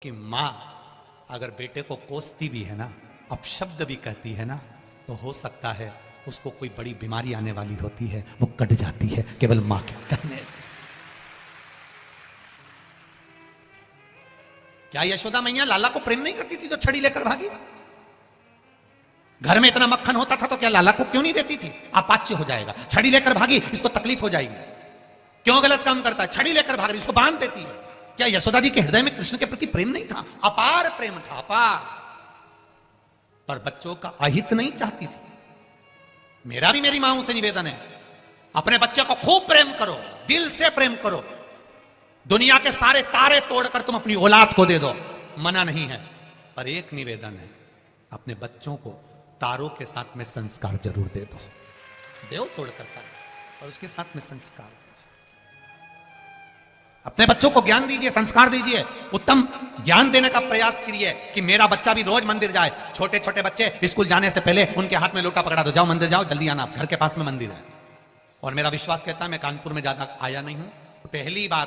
कि माँ अगर बेटे को कोसती भी है ना, अपशब्द भी कहती है ना, तो हो सकता है उसको कोई बड़ी बीमारी आने वाली होती है, वो कट जाती है केवल माँ के कहने से। क्या यशोदा मैया लाला को प्रेम नहीं करती थी तो छड़ी लेकर भागी? घर में इतना मक्खन होता था तो क्या लाला को क्यों नहीं देती थी? अपाच्य हो जाएगा, छड़ी लेकर भागी, इसको तकलीफ हो जाएगी, क्यों गलत काम करता है, छड़ी लेकर भाग रही, इसको बांध देती है। क्या यशोदा जी के हृदय में कृष्ण के प्रति प्रेम नहीं था? अपार प्रेम था, अपार। पर बच्चों का अहित नहीं चाहती थी। मेरा भी मेरी मां से निवेदन है, अपने बच्चे को खूब प्रेम करो, दिल से प्रेम करो, दुनिया के सारे तारे तोड़कर तुम अपनी औलाद को दे दो, मना नहीं है। पर एक निवेदन है, अपने बच्चों को तारों के साथ में संस्कार जरूर दे दो। देव तोड़ करता है और उसके साथ में संस्कार दीजिए। अपने बच्चों को ज्ञान दीजिए, संस्कार दीजिए, उत्तम ज्ञान देने का प्रयास कीजिए कि मेरा बच्चा भी रोज मंदिर जाए। छोटे छोटे बच्चे स्कूल जाने से पहले उनके हाथ में लोटा पकड़ा दो, जाओ मंदिर जाओ, जल्दी आना, घर के पास में मंदिर है। और मेरा विश्वास कहता है, मैं कानपुर में ज्यादा आया नहीं हूं, पहली बार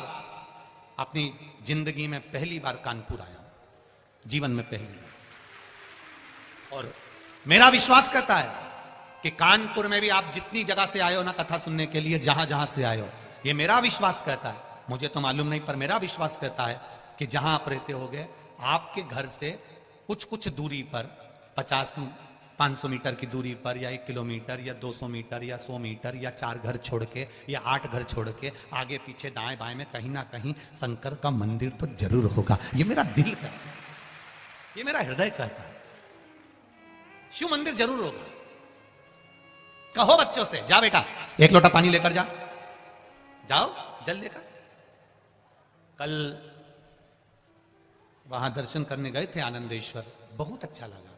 अपनी जिंदगी में पहली बार कानपुर आया हूं, जीवन में पहली बार। और मेरा विश्वास कहता है कि कानपुर में भी आप जितनी जगह से आए हो ना कथा सुनने के लिए, जहां जहां से आए हो, ये मेरा विश्वास कहता है, मुझे तो मालूम नहीं पर मेरा विश्वास कहता है कि जहां आप रहते होगे, आपके घर से कुछ कुछ दूरी पर, 50-500 मीटर की दूरी पर, या 1 किलोमीटर या 200 मीटर या 100 मीटर या 4 घर छोड़ के या 8 घर छोड़ के, आगे पीछे दाएं बाएं में कहीं ना कहीं शंकर का मंदिर तो जरूर होगा। ये मेरा दिल कहता है, ये मेरा हृदय कहता है, शिव मंदिर जरूर होगा। कहो बच्चों से, जा बेटा 1 लोटा पानी लेकर जा, जाओ जल लेकर। कल वहां दर्शन करने गए थे आनंदेश्वर, बहुत अच्छा लगा।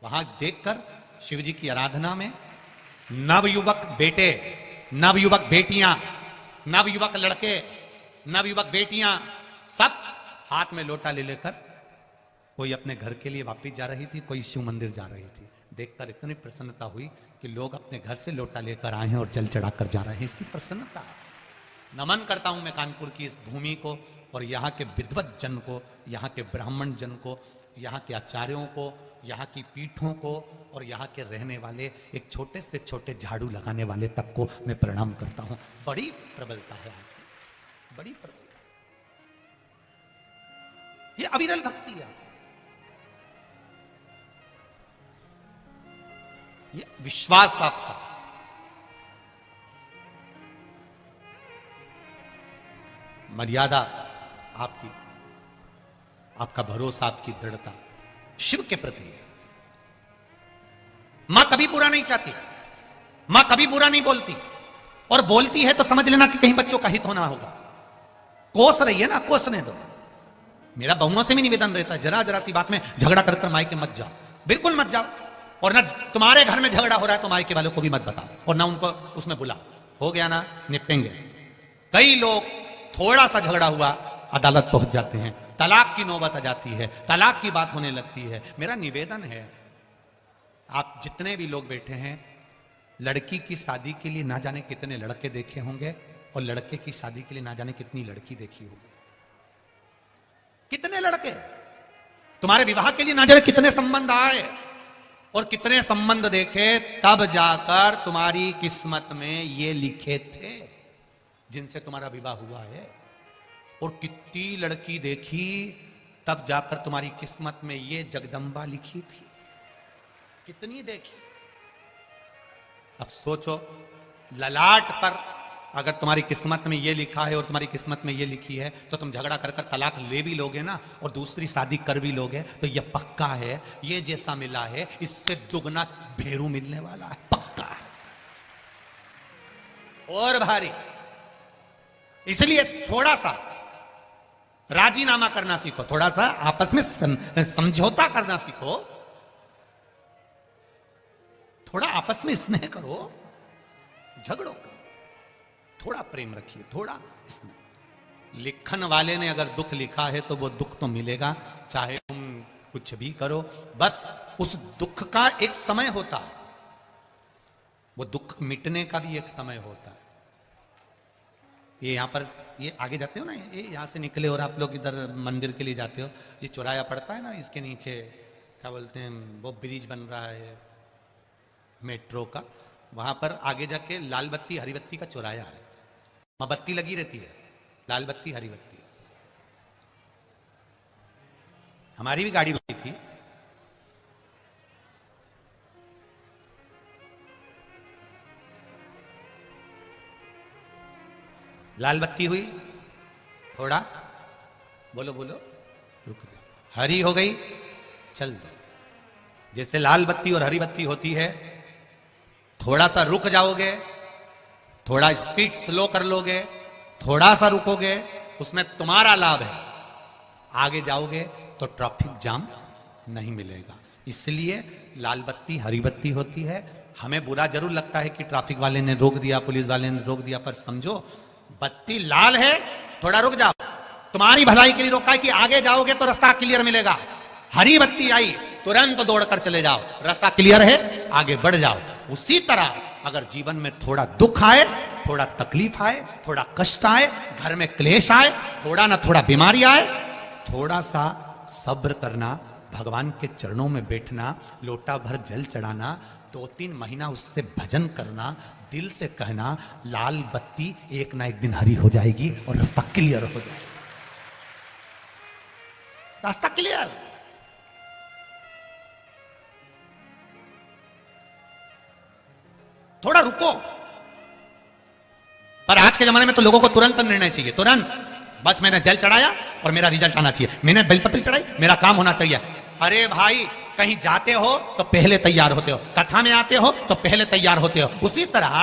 वहां देखकर शिव जी की आराधना में नवयुवक बेटे, नवयुवक बेटियां, नवयुवक लड़के, नवयुवक बेटियां सब हाथ में लोटा ले लेकर, कोई अपने घर के लिए वापिस जा रही थी, कोई शिव मंदिर जा रही थी। देखकर इतनी प्रसन्नता हुई कि लोग अपने घर से लोटा लेकर आए हैं और जल चढ़ाकर जा रहे हैं, इसकी प्रसन्नता। नमन करता हूं मैं कानपुर की इस भूमि को और यहाँ के विद्वत जन को, यहाँ के ब्राह्मण जन को, यहाँ के आचार्यों को, यहाँ की पीठों को, और यहाँ के रहने वाले एक छोटे से छोटे झाड़ू लगाने वाले तक को मैं प्रणाम करता हूं। बड़ी प्रबलता है, बड़ी प्रबलता, ये अविरल भक्ति है, ये विश्वास आपका, मर्यादा आपकी, आपका भरोसा, आपकी दृढ़ता शिव के प्रति है। मां कभी बुरा नहीं चाहती, मां कभी बुरा नहीं बोलती, और बोलती है तो समझ लेना कि कहीं बच्चों का हित होना होगा। कोस रही है ना, कोसने दो। मेरा बहुओं से भी निवेदन रहता है, जरा जरा सी बात में झगड़ा कर मायके मत जाओ, बिल्कुल मत जाओ। और ना तुम्हारे घर में झगड़ा हो रहा है तो मायके वालों को भी मत बताओ, और ना उनको उसमें बुलाओ। हो गया ना, निपटेंगे। कई लोग थोड़ा सा झगड़ा हुआ अदालत पहुंच जाते हैं, तलाक की नौबत आ जाती है, तलाक की बात होने लगती है। मेरा निवेदन है, आप जितने भी लोग बैठे हैं, लड़की की शादी के लिए ना जाने कितने लड़के देखे होंगे, और लड़के की शादी के लिए ना जाने कितनी लड़की देखी होगी। कितने लड़के तुम्हारे विवाह के लिए ना जाने कितने संबंध आए, और कितने संबंध देखे, तब जाकर तुम्हारी किस्मत में ये लिखे थे जिनसे तुम्हारा विवाह हुआ है। और कितनी लड़की देखी, तब जाकर तुम्हारी किस्मत में ये जगदम्बा लिखी थी, कितनी देखी। अब सोचो, ललाट पर अगर तुम्हारी किस्मत में ये लिखा है और तुम्हारी किस्मत में ये लिखी है, तो तुम झगड़ा कर कर तलाक ले भी लोगे ना, और दूसरी शादी कर भी लोगे, तो ये पक्का है, ये जैसा मिला है इससे दुगना भेरू मिलने वाला है, पक्का है, और भारी। इसलिए थोड़ा सा राजीनामा करना सीखो, थोड़ा सा आपस में समझौता करना सीखो, थोड़ा आपस में स्नेह करो, झगड़ो करो, थोड़ा प्रेम रखिए, थोड़ा स्नेह। लिखन वाले ने अगर दुख लिखा है तो वो दुख तो मिलेगा, चाहे तुम कुछ भी करो। बस उस दुख का एक समय होता है, वो दुख मिटने का भी एक समय होता है। ये यहाँ पर ये आगे जाते हो ना, ये यहाँ से निकले और आप लोग इधर मंदिर के लिए जाते हो, ये चौराया पड़ता है ना, इसके नीचे क्या बोलते हैं वो ब्रिज बन रहा है मेट्रो का, वहां पर आगे जाके लाल बत्ती हरी बत्ती का चौराया है, वहां बत्ती लगी रहती है, लाल बत्ती हरी बत्ती। हमारी भी गाड़ी रुकी थी, लाल बत्ती हुई, थोड़ा बोलो बोलो रुक जाओ, हरी हो गई, चल दो। जैसे लाल बत्ती और हरी बत्ती होती है, थोड़ा सा रुक जाओगे, थोड़ा स्पीड स्लो कर लोगे, थोड़ा सा रुकोगे, उसमें तुम्हारा लाभ है, आगे जाओगे तो ट्रैफिक जाम नहीं मिलेगा। इसलिए लाल बत्ती हरी बत्ती होती है। हमें बुरा जरूर लगता है कि ट्रैफिक वाले ने रोक दिया, पुलिस वाले ने रोक दिया, पर समझो बत्ती लाल है, थोड़ा रुक जाओ, तुम्हारी भलाई के लिए रोका है कि आगे जाओगे तो रास्ता क्लियर मिलेगा। हरी बत्ती आई, तुरंत दौड़कर चले जाओ, रास्ता क्लियर है, आगे बढ़ जाओ। उसी तरह अगर जीवन में थोड़ा दुख आए, थोड़ा तकलीफ आए, थोड़ा कष्ट आए, घर में क्लेश आए, थोड़ा ना थोड़ा बीमारी आए, थोड़ा सा सब्र करना, भगवान के चरणों में बैठना, लोटा भर जल चढ़ाना, 2-3 महीना उससे भजन करना, दिल से कहना लाल बत्ती एक ना एक दिन हरी हो जाएगी और रास्ता क्लियर हो जाएगा, रास्ता क्लियर। थोड़ा रुको। पर आज के जमाने में तो लोगों को तुरंत निर्णय चाहिए, तुरंत, बस मैंने जल चढ़ाया और मेरा रिजल्ट आना चाहिए, मैंने बेलपत्री चढ़ाई, मेरा काम होना चाहिए। अरे भाई, कहीं जाते हो तो पहले तैयार होते हो, कथा में आते हो तो पहले तैयार होते हो, उसी तरह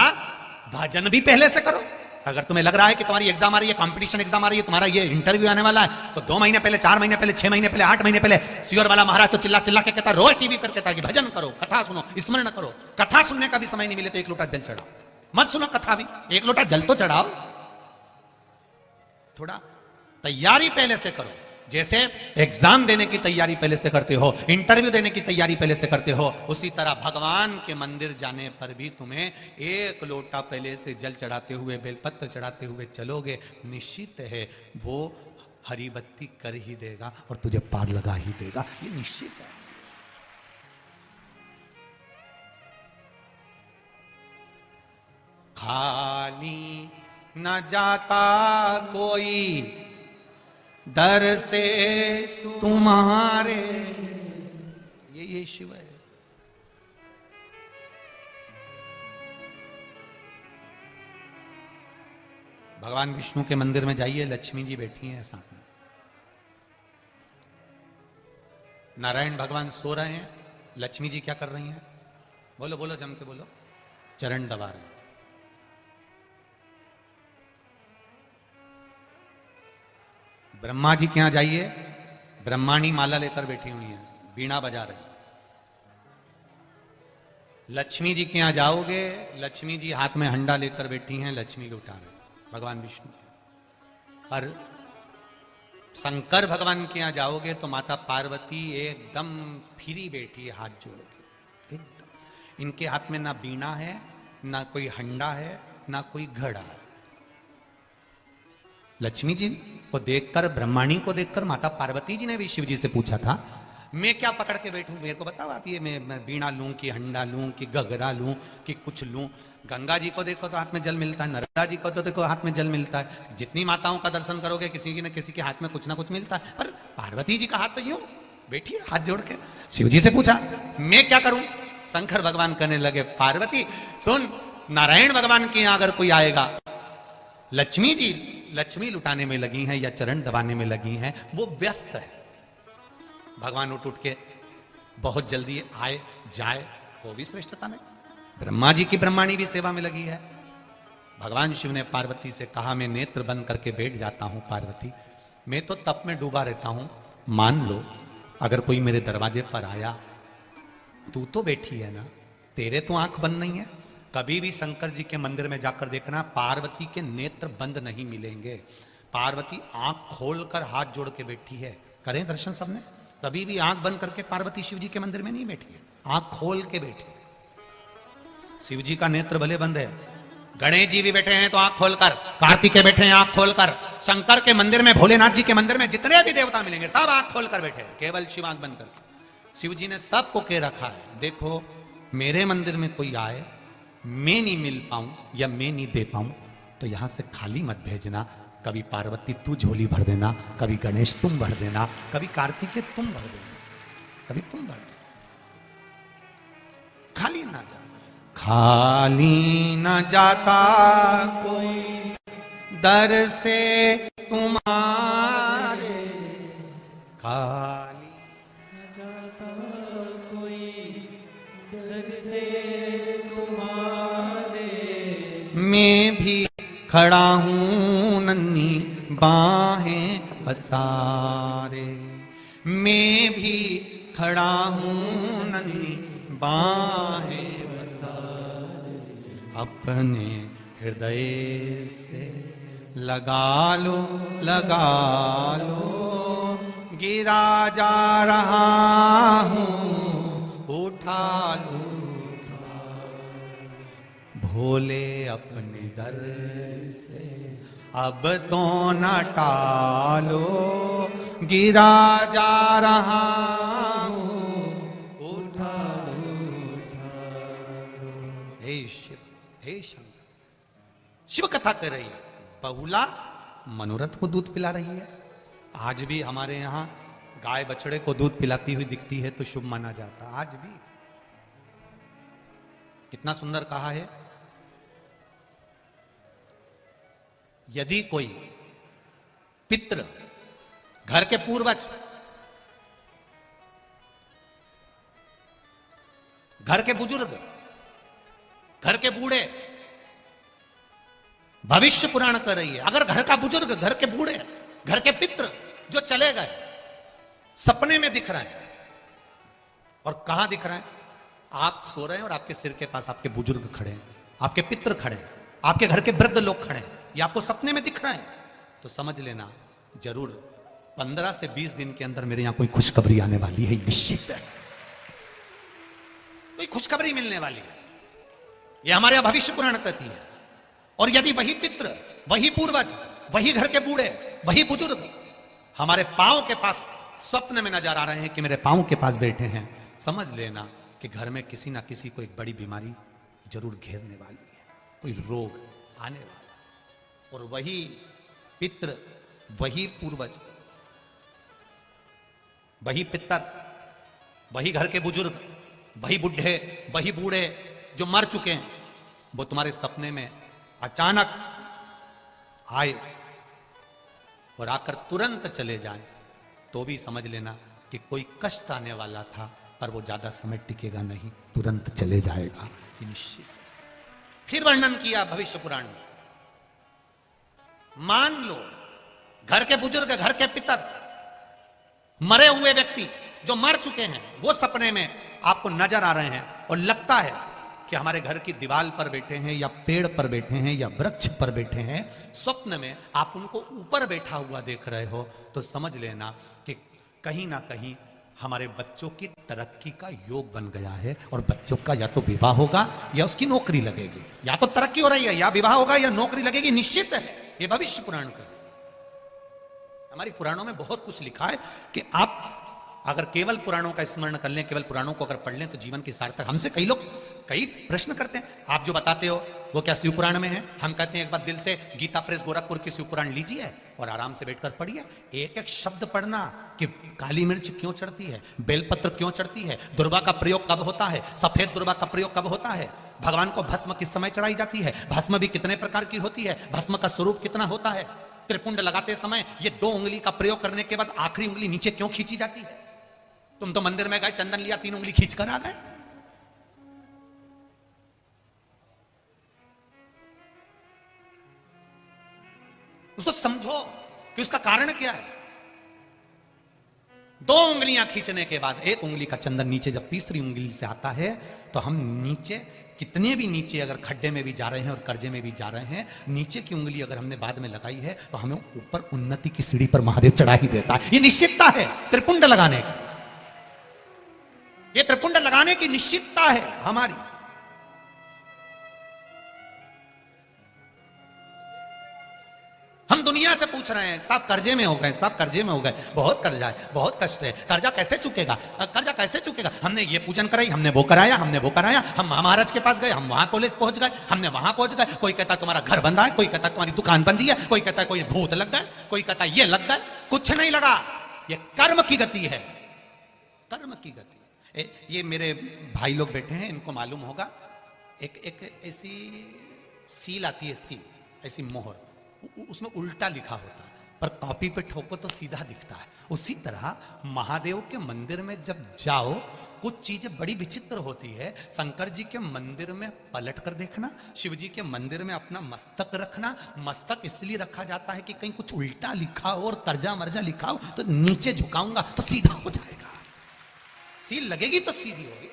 भजन भी पहले से करो। अगर तुम्हें लग रहा है कि तुम्हारी एग्जाम आ रही है, कंपटीशन एग्जाम आ रही है, तुम्हारा ये इंटरव्यू आने वाला है, तो 2 महीने पहले, 4 महीने पहले, 6 महीने पहले, 8 महीने पहले सियोर वाला महाराज तो चिल्ला चिल्ला के कहता, रोज टीवी पर कहता कि भजन करो, कथा सुनो, स्मरण करो। कथा सुनने का भी समय नहीं मिले तो 1 लोटा जल चढ़ाओ, मत सुनो कथा भी, 1 लोटा जल तो चढ़ाओ। थोड़ा तैयारी पहले से करो, जैसे एग्जाम देने की तैयारी पहले से करते हो, इंटरव्यू देने की तैयारी पहले से करते हो, उसी तरह भगवान के मंदिर जाने पर भी तुम्हें 1 लोटा पहले से जल चढ़ाते हुए, बेलपत्र चढ़ाते हुए चलोगे, निश्चित है वो हरी बत्ती कर ही देगा और तुझे पार लगा ही देगा, ये निश्चित है। खाली न जाता कोई दर से तुम्हारे, ये शिव है। भगवान विष्णु के मंदिर में जाइए, लक्ष्मी जी बैठी हैं साथ में, नारायण भगवान सो रहे हैं, लक्ष्मी जी क्या कर रही हैं? बोलो बोलो, जम के बोलो, चरण दबा रहे हैं। ब्रह्मा जी के यहां जाइए, ब्रह्माणी माला लेकर बैठी हुई हैं, बीणा बजा रही। लक्ष्मी जी के यहां जाओगे, लक्ष्मी जी हाथ में हंडा लेकर बैठी हैं, लक्ष्मी लुटा रहे भगवान विष्णु। और शंकर भगवान के यहां जाओगे तो माता पार्वती एकदम फ्री बैठी है, हाथ जोड़ के एकदम। इनके हाथ में ना बीणा है, ना कोई हंडा है, ना कोई घड़ा है। लक्ष्मी जी को देखकर, ब्रह्माणी को देखकर माता पार्वती जी ने भी शिव जी से पूछा था, मैं क्या पकड़ के बैठूं, मेरे को बताओ आप, ये मैं बीणा लूं कि हंडा लूं कि गगरा लूं कि कुछ लूं। गंगा जी को देखो तो हाथ में जल मिलता है, नर्मदा जी को तो देखो हाथ में जल मिलता है, जितनी माताओं का दर्शन करोगे किसी न किसी के हाथ में कुछ ना कुछ मिलता है, पर पार्वती जी का हाथ तो यूं बैठी है हाथ जोड़ के। शिव जी से पूछा मैं क्या करूं, शंकर भगवान कहने लगे, पार्वती सुन, नारायण भगवान के यहां अगर कोई आएगा, लक्ष्मी जी लक्ष्मी लुटाने में लगी हैं या चरण दबाने में लगी हैं, वो व्यस्त है। भगवान उठ के बहुत जल्दी आए जाए, वो भी श्रेष्ठता में। ब्रह्मा जी की ब्रह्माणी भी सेवा में लगी है। भगवान शिव ने पार्वती से कहा, मैं नेत्र बंद करके बैठ जाता हूं पार्वती, मैं तो तप में डूबा रहता हूं, मान लो अगर कोई मेरे दरवाजे पर आया, तू तो बैठी है ना, तेरे तो आंख बंद नहीं है। कभी भी शंकर जी के मंदिर में जाकर देखना, पार्वती के नेत्र बंद नहीं मिलेंगे, पार्वती आंख खोलकर हाथ जोड़ के बैठी है। करें दर्शन सबने, कभी भी आंख बंद करके पार्वती शिव जी के मंदिर में नहीं बैठी है, आंख खोल के बैठी है। शिव जी का नेत्र भले बंद है, गणेश जी भी बैठे हैं तो आंख खोलकर, कार्तिकेय बैठे हैं आंख खोलकर, शंकर के मंदिर में, भोलेनाथ जी के मंदिर में जितने भी देवता मिलेंगे सब आंख खोलकर बैठे हैं, केवल शिव आंख बंद करके। शिव जी ने सबको कह रखा है, देखो मेरे मंदिर में कोई आए, मैं नहीं मिल पाऊं या मैं नहीं दे पाऊं तो यहां से खाली मत भेजना। कभी पार्वती तू झोली भर देना, कभी गणेश तुम भर देना, कभी कार्तिकेय तुम भर देना, कभी तुम भर देना, खाली ना जा, खाली न जाता कोई दर से तुम्हारे, खाली न जाता कोई दर से तुम्हारे, मैं भी खड़ा हूं नन्ही बाहें पसारे, मैं भी खड़ा हूं नन्ही बाहें पसारे, अपने हृदय से लगा लो, लगा लो, गिरा जा रहा हूं, उठा लो, भोले अपने दर से अब तो न टालो, गिरा जा रहा हूं, उठा लो, हे शिव, हे शंकर। शिव कथा कर रही है, बहुला मनोरथ को दूध पिला रही है। आज भी हमारे यहां गाय बछड़े को दूध पिलाती हुई दिखती है तो शुभ माना जाता, आज भी। कितना सुंदर कहा है, यदि कोई पितृ, घर के पूर्वज, घर के बुजुर्ग, घर के बूढ़े, भविष्य पुराण कर रही है, अगर घर का बुजुर्ग, घर के बूढ़े, घर के पितृ जो चले गए, सपने में दिख रहे हैं, और कहां दिख रहे हैं, आप सो रहे हैं और आपके सिर के पास आपके बुजुर्ग खड़े हैं, आपके पितृ खड़े हैं, आपके घर के वृद्ध लोग खड़े हैं, ये आपको सपने में दिख रहे हैं, तो समझ लेना जरूर 15 से 20 दिन के अंदर मेरे यहां कोई खुशखबरी आने वाली है, निश्चित है कोई खुशखबरी मिलने वाली है। ये हमारे यहां भविष्य पुराण कहती है। और यदि वही पितृ, वही पूर्वज, वही घर के बूढ़े, वही बुजुर्ग हमारे पांव के पास स्वप्न में नजर आ रहे हैं कि मेरे पांव के पास बैठे हैं, समझ लेना कि घर में किसी ना किसी को एक बड़ी बीमारी जरूर घेरने वाली है, कोई रोग आने वाला। और वही पितृ, वही पूर्वज, वही पितर, वही घर के बुजुर्ग, वही बुढ़े, वही बूढ़े जो मर चुके हैं, वो तुम्हारे सपने में अचानक आए और आकर तुरंत चले जाएं, तो भी समझ लेना कि कोई कष्ट आने वाला था, पर वो ज्यादा समय टिकेगा नहीं, तुरंत चले जाएगा, निश्चित। फिर वर्णन किया भविष्य पुराण में, मान लो घर के बुजुर्ग, घर के पितर, मरे हुए व्यक्ति जो मर चुके हैं, वो सपने में आपको नजर आ रहे हैं और लगता है कि हमारे घर की दीवार पर बैठे हैं या पेड़ पर बैठे हैं या वृक्ष पर बैठे हैं, स्वप्न में आप उनको ऊपर बैठा हुआ देख रहे हो, तो समझ लेना कि कहीं ना कहीं हमारे बच्चों की तरक्की का योग बन गया है, और बच्चों का या तो विवाह होगा या उसकी नौकरी लगेगी, या तो तरक्की हो रही है या विवाह होगा या नौकरी लगेगी, निश्चित है। ये भविष्य पुराण का, हमारी पुराणों में बहुत कुछ लिखा है कि आप अगर केवल पुराणों का स्मरण कर लें, केवल पुराणों को अगर पढ़ लें तो जीवन की सार्थक। हमसे कई लोग कई प्रश्न करते हैं, आप जो बताते हो वो क्या शिव पुराण में है? हम कहते हैं एक बार दिल से गीता प्रेस गोरखपुर की शिव पुराण लीजिए और आराम से बैठकर पढ़िए, एक एक शब्द पढ़ना कि काली मिर्च क्यों चढ़ती है, बेलपत्र क्यों चढ़ती है, दुर्वा का प्रयोग कब होता है, सफेद दुर्वा का प्रयोग कब होता है, भगवान को भस्म किस समय चढ़ाई जाती है, भस्म भी कितने प्रकार की होती है, भस्म का स्वरूप कितना होता है, त्रिपुंड लगाते समय ये 2 उंगली का प्रयोग करने के बाद आखिरी उंगली नीचे क्यों खींची जाती है? तुम तो मंदिर में गए, चंदन लिया, 3 उंगली खींच कर आ गए। उसको समझो कि उसका कारण क्या है। 2 उंगलियां खींचने के बाद 1 उंगली का चंदन नीचे जब तीसरी उंगली से आता है, तो हम नीचे कितने भी नीचे अगर खड्डे में भी जा रहे हैं और कर्जे में भी जा रहे हैं, नीचे की उंगली अगर हमने बाद में लगाई है तो हमें ऊपर उन्नति की सीढ़ी पर महादेव चढ़ा ही देता है। ये निश्चितता है त्रिपुंड लगाने की, ये त्रिपुंड लगाने की निश्चितता है हमारी। से पूछ रहे हैं, साहब कर्जे में हो गए, साहब कर्जे में हो गए, बहुत कर्जा है, बहुत कष्ट है, कर्जा कैसे चुकेगा, कर्जा कैसे चुकेगा। हमने ये पूजन कराई, हमने वो कराया, हमने वो कराया, हम महाराज के पास गए, हम वहां कॉलेज पहुंच गए, हमने वहां पहुंच गए। कोई कहता तुम्हारा घर बंधा है, कोई कहता तुम्हारी दुकान बंदी है, कोई कहता कोई भूत लग गए, कोई कहता ये लग गए। कुछ नहीं लगा, ये कर्म की गति है, कर्म की गति। ये मेरे भाई लोग बैठे हैं, इनको मालूम होगा, एक ऐसी सील आती है, सील ऐसी मोहर, उसमें उल्टा लिखा होता है, पर कॉपी पे ठोको तो सीधा दिखता है। उसी तरह महादेव के मंदिर में जब जाओ, कुछ चीजें बड़ी विचित्र होती है। शंकर जी के मंदिर में पलट कर देखना, शिव जी के मंदिर में अपना मस्तक रखना। मस्तक इसलिए रखा जाता है कि कहीं कुछ उल्टा लिखा हो और कर्जा मर्जा लिखा हो तो नीचे झुकाऊंगा तो सीधा हो जाएगा, सील लगेगी तो सीधी होगी।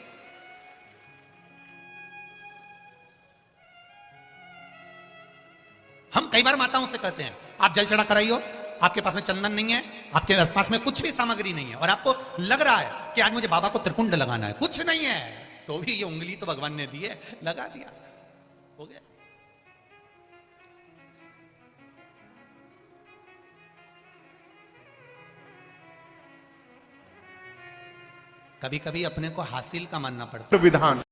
हम कई बार माताओं से कहते हैं आप जल चढ़ा कराइयो, आपके पास में चंदन नहीं है, आपके आसपास में कुछ भी सामग्री नहीं है, और आपको लग रहा है कि आज मुझे बाबा को त्रिपुंड लगाना है, कुछ नहीं है, तो भी ये उंगली तो भगवान ने दी है, लगा दिया, हो गया। कभी कभी अपने को हासिल का मानना पड़ता है। विधान